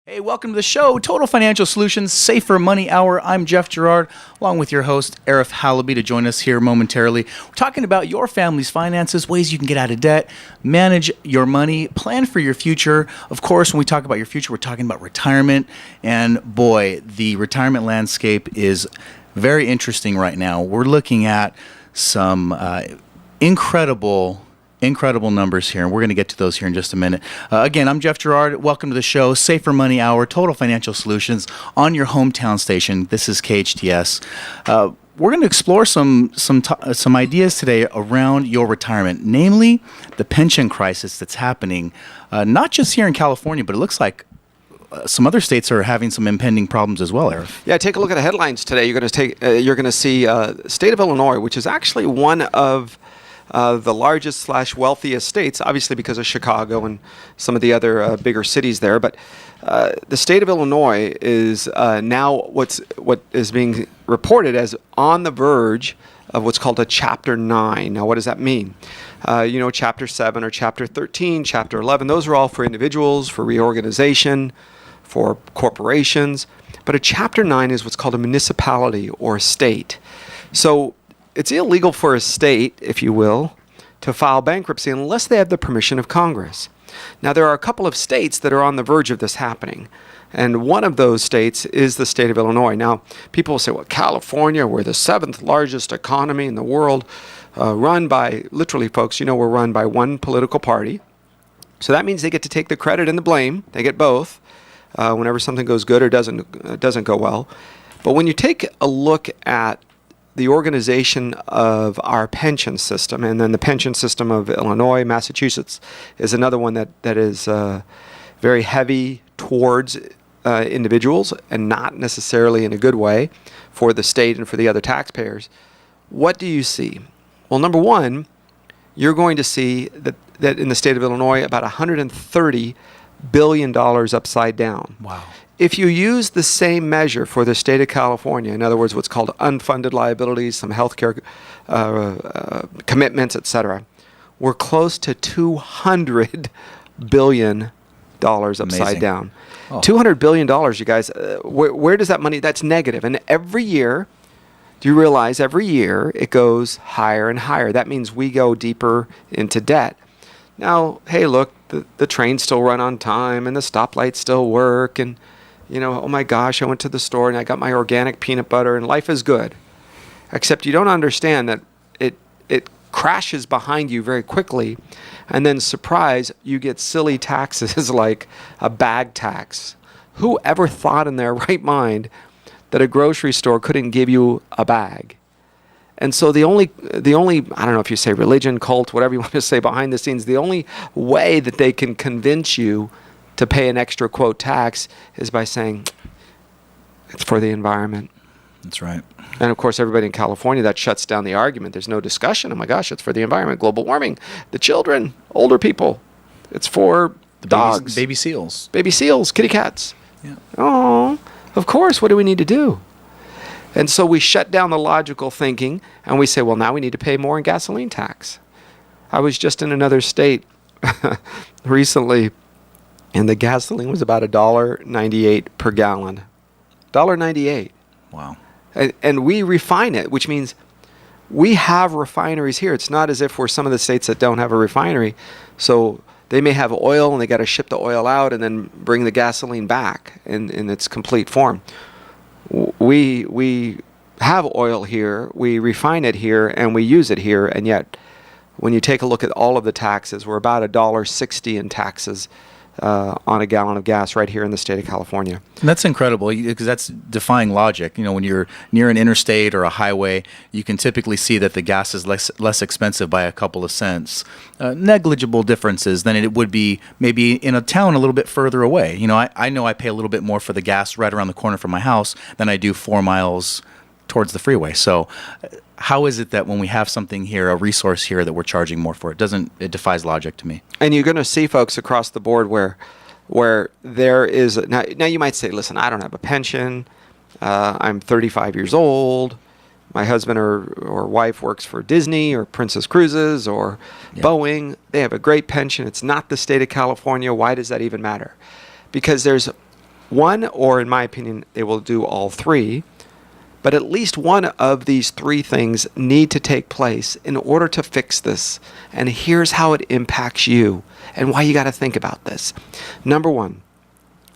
Hey, welcome to the show, Total Financial Solutions, Safer Money Hour. I'm Jeff Girard, along with your host, Arif Halaby, to join us here momentarily. We're talking about your family's finances, ways you can get out of debt, manage your money, plan for your future. Of course, when we talk about your future, we're talking about retirement. And boy, the retirement landscape is very interesting right now. We're looking at some incredible numbers here, and we're going to get to those here in just a minute. Again, I'm Jeff Girard. Welcome to the show, Safer Money Hour, Total Financial Solutions on your hometown station. This is KHTS. We're going to explore some ideas today around your retirement, namely the pension crisis that's happening, not just here in California, but it looks like some other states are having some impending problems as well, Arif. Yeah, take a look at the headlines today. You're going to see state of Illinois, which is actually one of the largest / wealthiest states, obviously because of Chicago and some of the other bigger cities there. But the state of Illinois is now what is being reported as on the verge of what's called a Chapter 9. Now, what does that mean? Chapter 7 or Chapter 13, Chapter 11, those are all for individuals, for reorganization, for corporations. But a Chapter 9 is what's called a municipality or a state. So it's illegal for a state, if you will, to file bankruptcy unless they have the permission of Congress. Now, there are a couple of states that are on the verge of this happening, and one of those states is the state of Illinois. Now, people will say, well, California, we're the 7th largest economy in the world, run by, literally, folks, we're run by one political party. So that means they get to take the credit and the blame. They get both whenever something goes good or doesn't go well. But when you take a look at the organization of our pension system, and then the pension system of Illinois, Massachusetts is another one that is very heavy towards individuals and not necessarily in a good way for the state and for the other taxpayers. What do you see? Well, number one, you're going to see that in the state of Illinois, about $130 billion upside down. Wow. If you use the same measure for the state of California, in other words, what's called unfunded liabilities, some healthcare commitments, etc., we're close to $200 billion upside down. Oh. $200 billion, you guys. Where does that money? That's negative. And every year, do you realize every year it goes higher and higher? That means we go deeper into debt. Now, hey, look, the trains still run on time and the stoplights still work, and oh my gosh, I went to the store and I got my organic peanut butter and life is good. Except you don't understand that it crashes behind you very quickly, and then surprise, you get silly taxes like a bag tax. Who ever thought in their right mind that a grocery store couldn't give you a bag? And so the only I don't know if you say religion, cult, whatever you want to say behind the scenes, the only way that they can convince you to pay an extra, quote, tax is by saying it's for the environment. That's right. And of course, everybody in California, that shuts down the argument. There's no discussion. Oh my gosh, it's for the environment, global warming, the children, older people. It's for the dogs. Baby seals. Baby seals, kitty cats. Yeah. Oh, of course. What do we need to do? And so we shut down the logical thinking and we say, well, now we need to pay more in gasoline tax. I was just in another state recently, and the gasoline was about $1.98 per gallon. $1.98. Wow. And we refine it, which means we have refineries here. It's not as if we're some of the states that don't have a refinery. So they may have oil and they got to ship the oil out and then bring the gasoline back in its complete form. We have oil here, we refine it here, and we use it here, and yet when you take a look at all of the taxes, we're about $1.60 in taxes on a gallon of gas right here in the state of California. And that's incredible, because that's defying logic. When you're near an interstate or a highway, you can typically see that the gas is less expensive by a couple of cents. Negligible differences than it would be maybe in a town a little bit further away. I know I pay a little bit more for the gas right around the corner from my house than I do 4 miles towards the freeway. So how is it that when we have something here, a resource here, that we're charging more for? It defies logic to me. And you're going to see folks across the board where there is now you might say, listen, I don't have a pension. I'm 35 years old. My husband or wife works for Disney or Princess Cruises or Boeing. They have a great pension. It's not the state of California. Why does that even matter? Because there's one, or in my opinion, they will do all three. But at least one of these three things need to take place in order to fix this. And here's how it impacts you and why you got to think about this. Number one,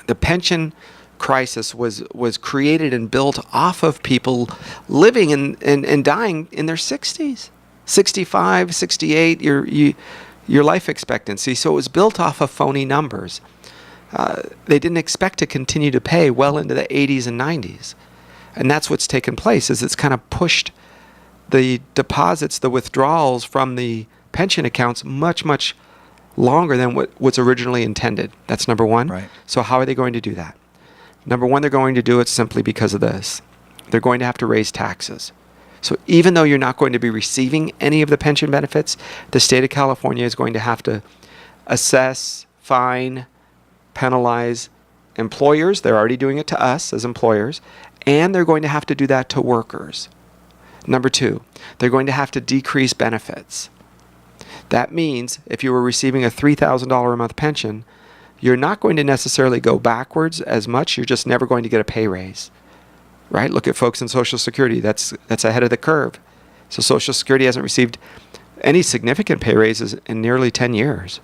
the pension crisis was created and built off of people living and dying in their 60s, 65, 68, your life expectancy. So it was built off of phony numbers. They didn't expect to continue to pay well into the 80s and 90s. And that's what's taken place, is it's kind of pushed the deposits, the withdrawals from the pension accounts much, much longer than what was originally intended. That's number one. Right. So how are they going to do that? Number one, they're going to do it simply because of this. They're going to have to raise taxes. So even though you're not going to be receiving any of the pension benefits, the state of California is going to have to assess, fine, penalize employers. They're already doing it to us as employers. And they're going to have to do that to workers. Number two, they're going to have to decrease benefits. That means if you were receiving a $3,000 a month pension, you're not going to necessarily go backwards as much. You're just never going to get a pay raise, right? Look at folks in Social Security. That's ahead of the curve. So Social Security hasn't received any significant pay raises in nearly 10 years.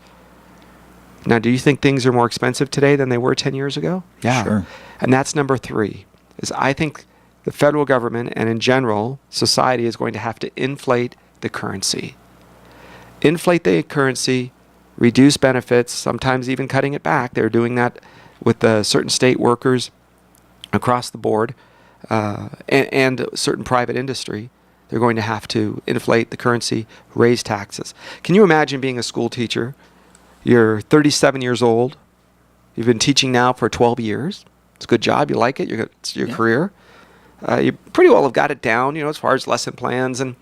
Now, do you think things are more expensive today than they were 10 years ago? Yeah. Sure. And that's number three. Is I think the federal government and in general society is going to have to inflate the currency. Inflate the currency, reduce benefits, sometimes even cutting it back. They're doing that with certain state workers across the board and certain private industry. They're going to have to inflate the currency, raise taxes. Can you imagine being a school teacher? You're 37 years old. You've been teaching now for 12 years. It's a good job. You like it. It's your career. You pretty well have got it down, as far as lesson plans, and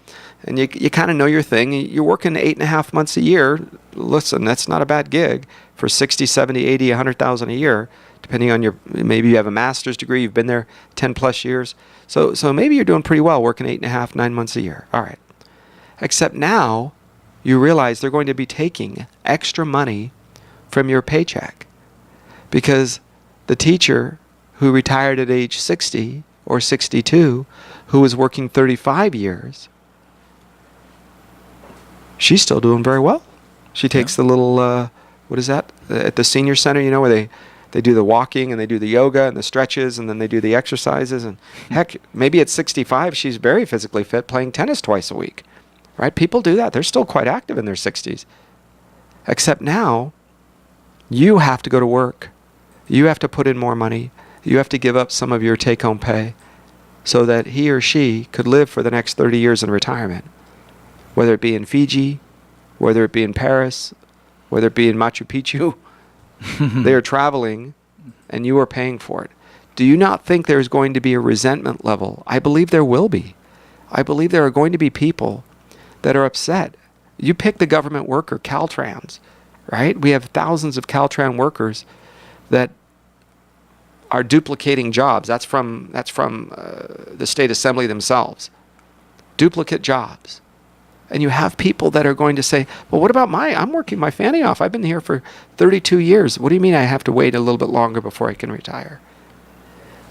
you kind of know your thing. You're working 8.5 months a year. Listen, that's not a bad gig for 60, 70, 80, 100,000 a year, depending on maybe you have a master's degree. You've been there 10 plus years. So maybe you're doing pretty well working 8.5, 9 months a year. All right. Except now you realize they're going to be taking extra money from your paycheck because the teacher who retired at age 60 or 62, who was working 35 years, she's still doing very well. She takes the little, what is that? At the senior center, where they do the walking and they do the yoga and the stretches and then they do the exercises. And heck, maybe at 65, she's very physically fit playing tennis twice a week, right? People do that. They're still quite active in their 60s. Except now, you have to go to work. You have to put in more money. You have to give up some of your take-home pay so that he or she could live for the next 30 years in retirement, whether it be in Fiji, whether it be in Paris, whether it be in Machu Picchu. They are traveling, and you are paying for it. Do you not think there's going to be a resentment level? I believe there will be. I believe there are going to be people that are upset. You pick the government worker, Caltrans, right? We have thousands of Caltran workers that are duplicating jobs. That's from the state assembly themselves. Duplicate jobs. And you have people that are going to say, well, what about I'm working my fanny off. I've been here for 32 years. What do you mean I have to wait a little bit longer before I can retire?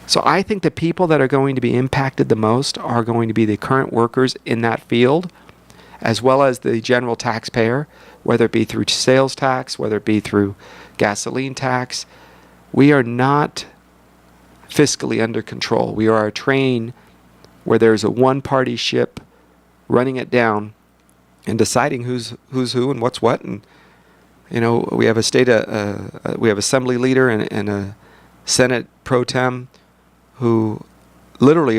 So I think the people that are going to be impacted the most are going to be the current workers in that field, as well as the general taxpayer, whether it be through sales tax, whether it be through gasoline tax. We are not fiscally under control. We are a train where there's a one-party ship running it down and deciding who's who and what's what. And we have we have assembly leader and a Senate pro tem who literally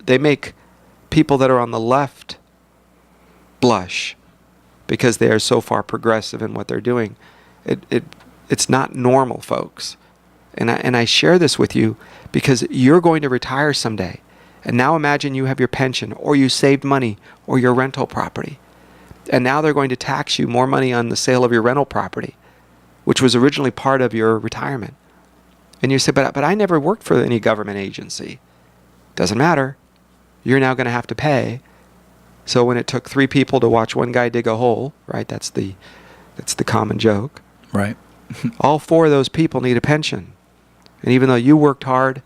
they make people that are on the left blush because they are so far progressive in what they're doing. It's not normal, folks. And I share this with you because you're going to retire someday. And now imagine you have your pension, or you saved money, or your rental property. And now they're going to tax you more money on the sale of your rental property, which was originally part of your retirement. And you say, but I never worked for any government agency. Doesn't matter. You're now going to have to pay. So when it took 3 people to watch one guy dig a hole, right? That's the common joke. Right. All 4 of those people need a pension. And even though you worked hard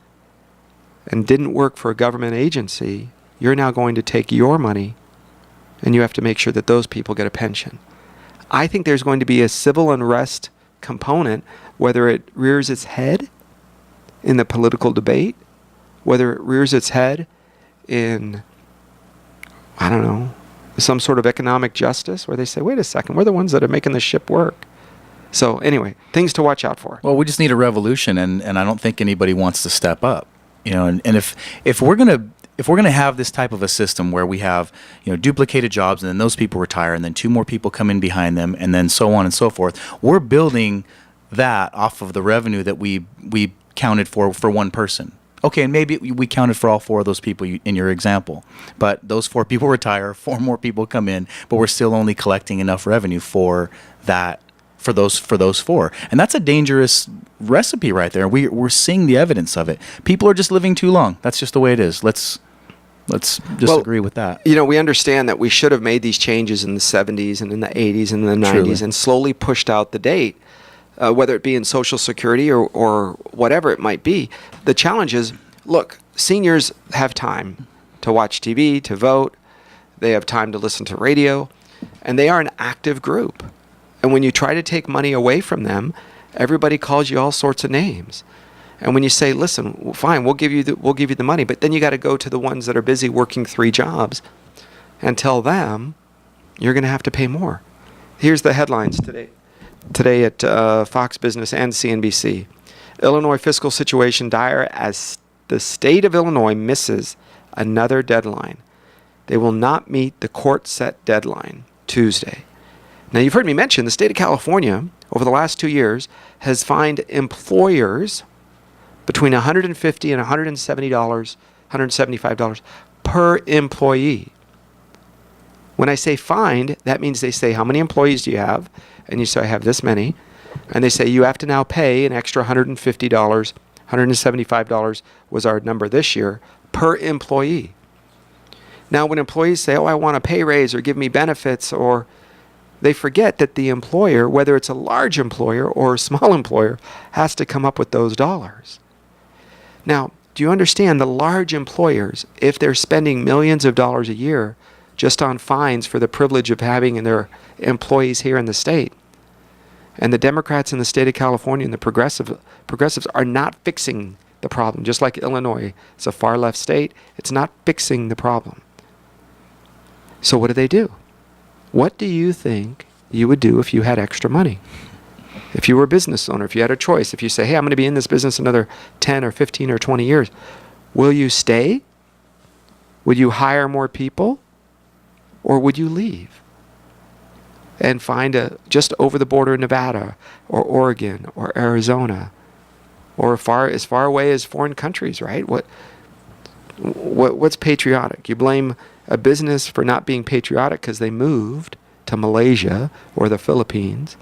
and didn't work for a government agency, you're now going to take your money and you have to make sure that those people get a pension. I think there's going to be a civil unrest component, whether it rears its head in the political debate, whether it rears its head in, I don't know, some sort of economic justice where they say, wait a second, we're the ones that are making the ship work. So anyway, things to watch out for. Well, we just need a revolution, and I don't think anybody wants to step up. And if we're gonna have this type of a system where we have duplicated jobs and then those people retire and then two more people come in behind them and then so on and so forth, we're building that off of the revenue that we counted for one person. Okay, and maybe we counted for all four of those people in your example, but those four people retire, four more people come in, but we're still only collecting enough revenue for that. For those four. And that's a dangerous recipe right there. We're seeing the evidence of it. People are just living too long. That's just the way it is. Let's agree with that. We understand that we should have made these changes in the 70s and in the 80s and in the 90s Truly. and slowly pushed out the date, whether it be in Social Security or whatever it might be. The challenge is, look, seniors have time to watch TV, to vote. They have time to listen to radio, and they are an active group. And when you try to take money away from them, everybody calls you all sorts of names. And when you say, listen, fine, we'll give you the money, but then you got to go to the ones that are busy working 3 jobs and tell them you're going to have to pay more. Here's the headlines today at Fox Business and CNBC. Illinois fiscal situation dire as the state of Illinois misses another deadline. They will not meet the court-set deadline Tuesday. Now, you've heard me mention the state of California over the last 2 years has fined employers between $150 and $170, $175 per employee. When I say fined, that means they say, how many employees do you have? And you say, I have this many. And they say, you have to now pay an extra $150, $175 was our number this year, per employee. Now, when employees say, I want a pay raise or give me benefits, or they forget that the employer, whether it's a large employer or a small employer, has to come up with those dollars. Now, do you understand the large employers, if they're spending millions of dollars a year just on fines for the privilege of having their employees here in the state, and the Democrats in the state of California and the progressives are not fixing the problem, just like Illinois, it's a far left state, it's not fixing the problem. So what do? What do you think you would do if you had extra money? If you were a business owner, if you had a choice, if you say, hey, I'm going to be in this business another 10 or 15 or 20 years, will you stay? Would you hire more people? Or would you leave and find just over the border in Nevada or Oregon or Arizona or as far away as foreign countries, right? What's patriotic? You blame a business for not being patriotic because they moved to Malaysia or the Philippines.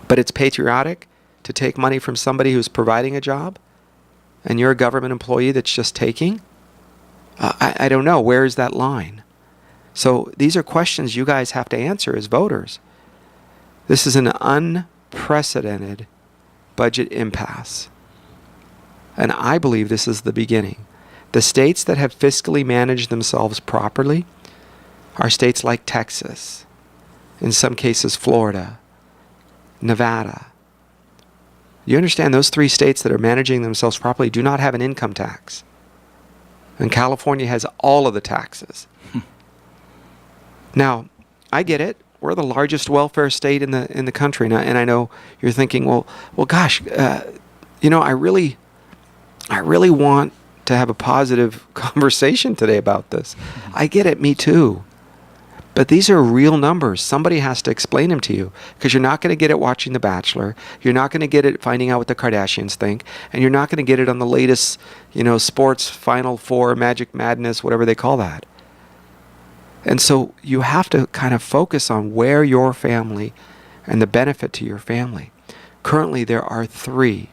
But it's patriotic to take money from somebody who's providing a job and you're a government employee that's just taking? I don't know. Where is that line? So these are questions you guys have to answer as voters. This is an unprecedented budget impasse. And I believe this is the beginning. The states that have fiscally managed themselves properly are states like Texas, in some cases Florida, Nevada. You understand those 3 states that are managing themselves properly do not have an income tax. And California has all of the taxes. Now, I get it. We're the largest welfare state in the country. Now, and I know you're thinking, well, gosh, I really want to have a positive conversation today about this. I get it, me too. But these are real numbers. Somebody has to explain them to you, because you're not going to get it watching The Bachelor. You're not going to get it finding out what the Kardashians think, and you're not going to get it on the latest, sports Final Four, Magic Madness, whatever they call that. And so you have to kind of focus on where your family and the benefit to your family. Currently, there are three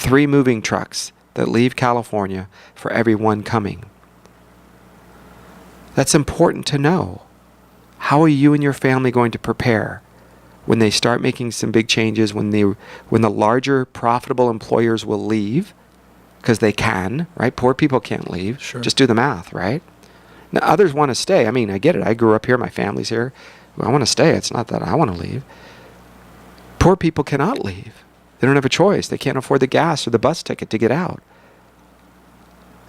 moving trucks that leave California for every one coming. That's important to know. How are you and your family going to prepare when they start making some big changes, when the larger profitable employers will leave, because they can, right? Poor people can't leave. Sure. Just do the math, right? Now, others want to stay. I mean, I get it. I grew up here. My family's here. I want to stay. It's not that I want to leave. Poor people cannot leave. They don't have a choice. They can't afford the gas or the bus ticket to get out.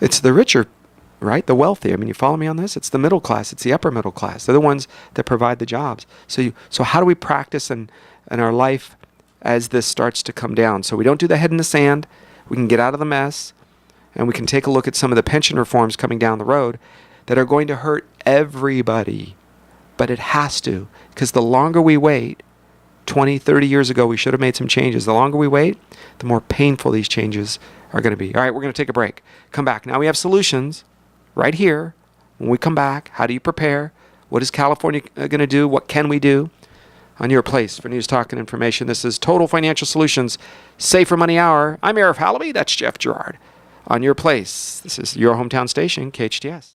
It's the richer, right? The wealthy. I mean, you follow me on this? It's the middle class. It's the upper middle class. They're the ones that provide the jobs. So how do we practice in our life as this starts to come down? So we don't do the head in the sand. We can get out of the mess, and we can take a look at some of the pension reforms coming down the road that are going to hurt everybody. But it has to, because the longer we wait, 20, 30 years ago, we should have made some changes. The longer we wait, the more painful these changes are going to be. All right, we're going to take a break. Come back. Now we have solutions right here. When we come back, how do you prepare? What is California going to do? What can we do? On your place for news, talk, and information, this is Total Financial Solutions Safer Money Hour. I'm Arif Halaby. That's Jeff Girard. On your place, this is your hometown station, KHTS.